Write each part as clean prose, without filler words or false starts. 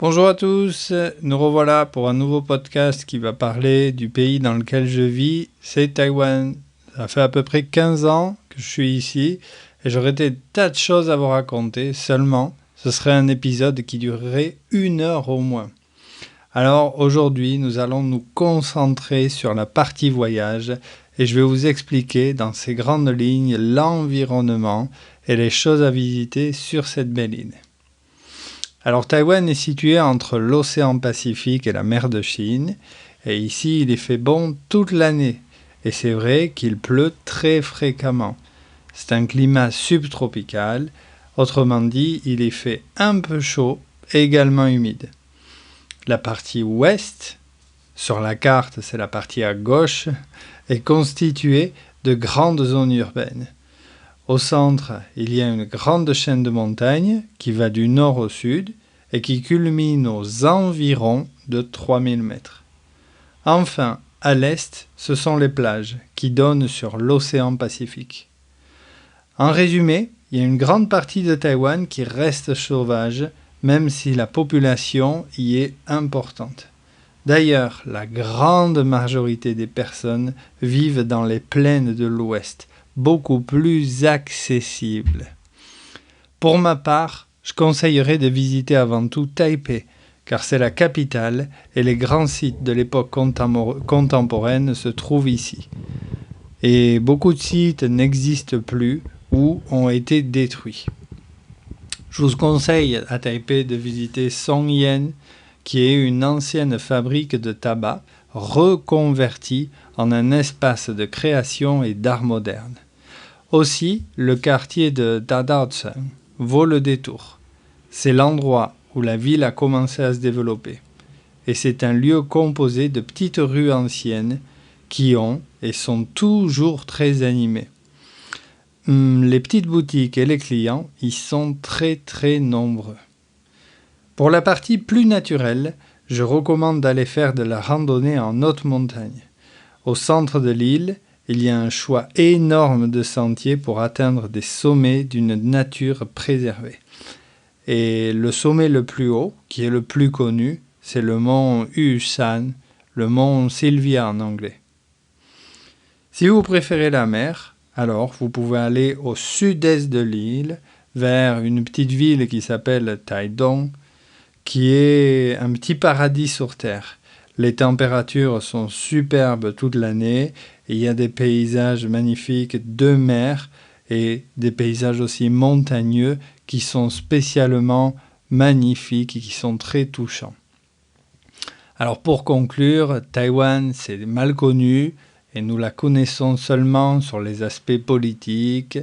Bonjour à tous, nous revoilà pour un nouveau podcast qui va parler du pays dans lequel je vis, c'est Taïwan. Ça fait à peu près 15 ans que je suis ici et j'aurais des tas de choses à vous raconter, seulement ce serait un épisode qui durerait 1 heure au moins. Alors aujourd'hui, nous allons nous concentrer sur la partie voyage et je vais vous expliquer dans ces grandes lignes l'environnement et les choses à visiter sur cette belle île. Alors Taïwan est situé entre l'océan Pacifique et la mer de Chine, et ici il y fait bon toute l'année, et c'est vrai qu'il pleut très fréquemment. C'est un climat subtropical, autrement dit il y fait un peu chaud, également humide. La partie ouest, sur la carte c'est la partie à gauche, est constituée de grandes zones urbaines. Au centre, il y a une grande chaîne de montagnes qui va du nord au sud et qui culmine aux environs de 3000 mètres. Enfin, à l'est, ce sont les plages qui donnent sur l'océan Pacifique. En résumé, il y a une grande partie de Taïwan qui reste sauvage, même si la population y est importante. D'ailleurs, la grande majorité des personnes vivent dans les plaines de l'ouest, beaucoup plus accessible. Pour ma part, je conseillerais de visiter avant tout Taipei, car c'est la capitale et les grands sites de l'époque contemporaine se trouvent ici. Et beaucoup de sites n'existent plus ou ont été détruits. Je vous conseille à Taipei de visiter Songyan, qui est une ancienne fabrique de tabac reconvertie en un espace de création et d'art moderne. Aussi, le quartier de Dadaocheng vaut le détour. C'est l'endroit où la ville a commencé à se développer. Et c'est un lieu composé de petites rues anciennes qui ont et sont toujours très animées. Les petites boutiques et les clients y sont très très nombreux. Pour la partie plus naturelle, je recommande d'aller faire de la randonnée en haute montagne. Au centre de l'île, il y a un choix énorme de sentiers pour atteindre des sommets d'une nature préservée. Et le sommet le plus haut, qui est le plus connu, c'est le mont Yushan, le mont Sylvia en anglais. Si vous préférez la mer, alors vous pouvez aller au sud-est de l'île, vers une petite ville qui s'appelle Taidong, qui est un petit paradis sur terre. Les températures sont superbes toute l'année, et il y a des paysages magnifiques de mer et des paysages aussi montagneux qui sont spécialement magnifiques et qui sont très touchants. Alors pour conclure, Taïwan c'est mal connu et nous la connaissons seulement sur les aspects politiques,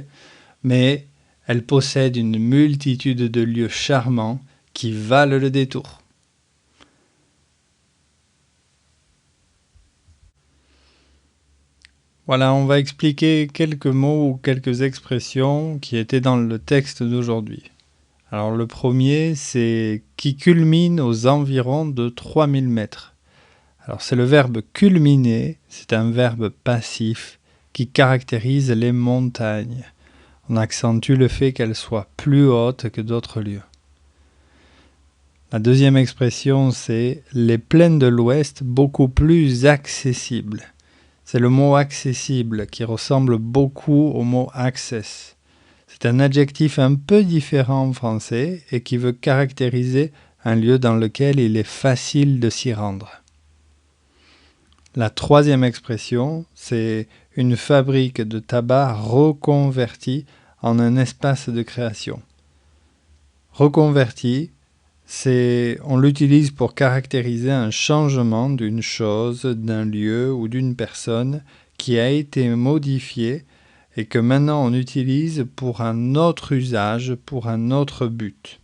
mais elle possède une multitude de lieux charmants qui valent le détour. Voilà, on va expliquer quelques mots ou quelques expressions qui étaient dans le texte d'aujourd'hui. Alors le premier, c'est qui culmine aux environs de 3000 mètres. Alors c'est le verbe culminer, c'est un verbe passif qui caractérise les montagnes. On accentue le fait qu'elles soient plus hautes que d'autres lieux. La deuxième expression, c'est les plaines de l'Ouest beaucoup plus accessibles. C'est le mot accessible qui ressemble beaucoup au mot access. C'est un adjectif un peu différent en français et qui veut caractériser un lieu dans lequel il est facile de s'y rendre. La troisième expression, c'est une fabrique de tabac reconvertie en un espace de création. Reconverti, on l'utilise pour caractériser un changement d'une chose, d'un lieu ou d'une personne qui a été modifié et que maintenant on utilise pour un autre usage, pour un autre but.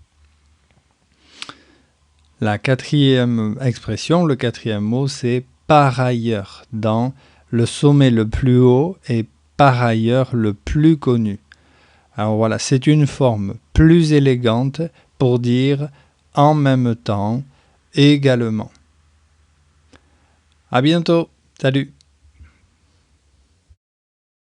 La quatrième expression, le quatrième mot, c'est par ailleurs, dans le sommet le plus haut et par ailleurs le plus connu. Alors voilà, c'est une forme plus élégante pour dire en même temps, également. À bientôt, salut!